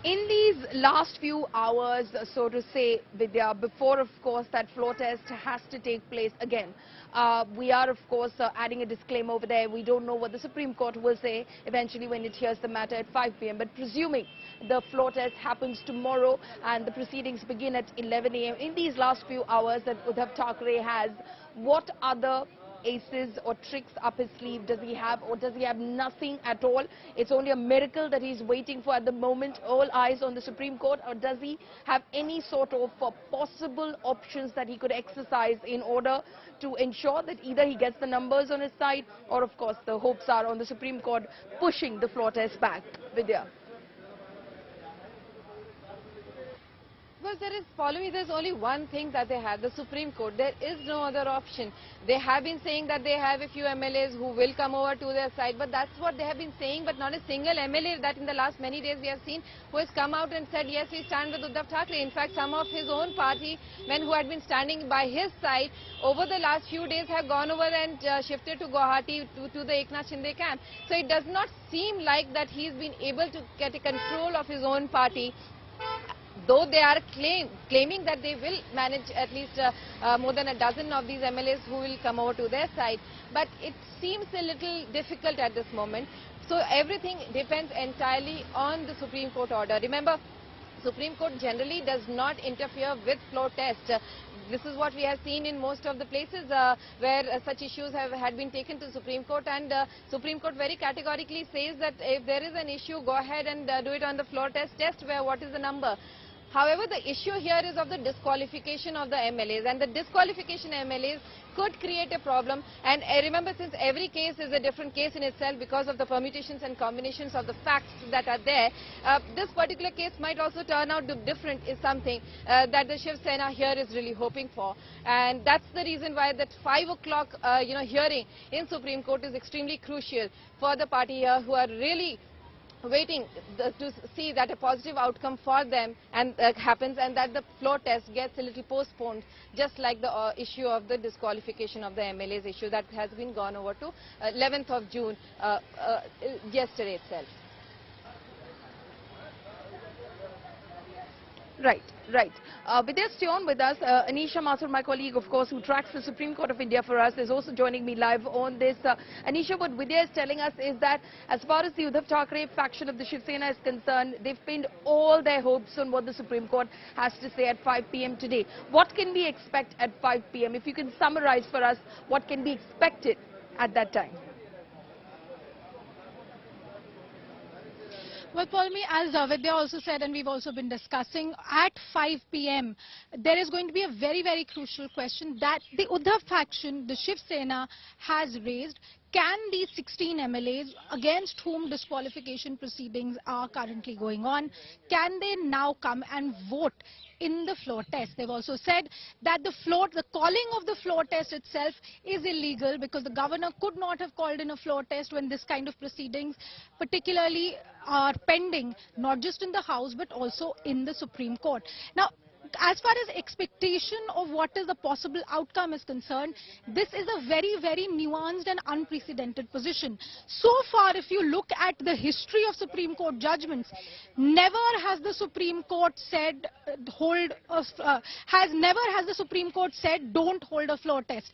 In these last few hours, so to say, Vidya, before, of course, that floor test has to take place again, we are, of course, adding a disclaimer over there. We don't know what the Supreme Court will say eventually when it hears the matter at 5 p.m. But presuming the floor test happens tomorrow and the proceedings begin at 11 a.m., in these last few hours that Uddhav Thackeray has, what other aces or tricks up his sleeve does he have, or does he have nothing at all? It's only a miracle that he's waiting for at the moment, all eyes on the Supreme Court, or does he have any sort of possible options that he could exercise in order to ensure that either he gets the numbers on his side, or of course the hopes are on the Supreme Court pushing the floor test back? Vidya. Because there's only one thing that they have, the Supreme Court. There is no other option. They have been saying that they have a few MLAs who will come over to their side, but that's what they have been saying, but not a single MLA that in the last many days we have seen who has come out and said, yes, we stand with Uddhav Thackeray. In fact, some of his own party men who had been standing by his side over the last few days have gone over and shifted to Guwahati to the Eknath Shinde camp. So it does not seem like that he's been able to get a control of his own party, though they are claiming that they will manage at least more than a dozen of these MLAs who will come over to their side. But it seems a little difficult at this moment. So everything depends entirely on the Supreme Court order. Remember, Supreme Court generally does not interfere with floor test. This is what we have seen in most of the places where such issues had been taken to Supreme Court, and Supreme Court very categorically says that if there is an issue, go ahead and do it on the floor test where what is the number. However, the issue here is of the disqualification of the MLAs, and the disqualification MLAs could create a problem. And remember, since every case is a different case in itself because of the permutations and combinations of the facts that are there, this particular case might also turn out different is something that the Shiv Sena here is really hoping for. And that's the reason why that 5 o'clock hearing in Supreme Court is extremely crucial for the party here, who are really waiting to see that a positive outcome for them and happens, and that the floor test gets a little postponed, just like the issue of the disqualification of the MLAs issue that has been gone over to 11th of June yesterday itself. Right. Vidya, stay on with us. Anisha Mathur, my colleague, of course, who tracks the Supreme Court of India for us, is also joining me live on this. Anisha, what Vidya is telling us is that as far as the Uddhav Thackeray faction of the Shiv Sena is concerned, they've pinned all their hopes on what the Supreme Court has to say at 5 p.m. today. What can we expect at 5 p.m.? If you can summarize for us what can be expected at that time. Well, Paulmi, as Vidya also said, and we've also been discussing, at 5 p.m. there is going to be a very, very crucial question that the Uddhav faction, the Shiv Sena, has raised. Can these 16 MLAs, against whom disqualification proceedings are currently going on, can they now come and vote in the floor test? They've also said that the calling of the floor test itself is illegal, because the governor could not have called in a floor test when this kind of proceedings particularly are pending, not just in the House but also in the Supreme Court. Now, as far as expectation of what is the possible outcome is concerned, this is a very, very nuanced and unprecedented position. So far, if you look at the history of Supreme Court judgments, never has the Supreme Court said don't hold a floor test.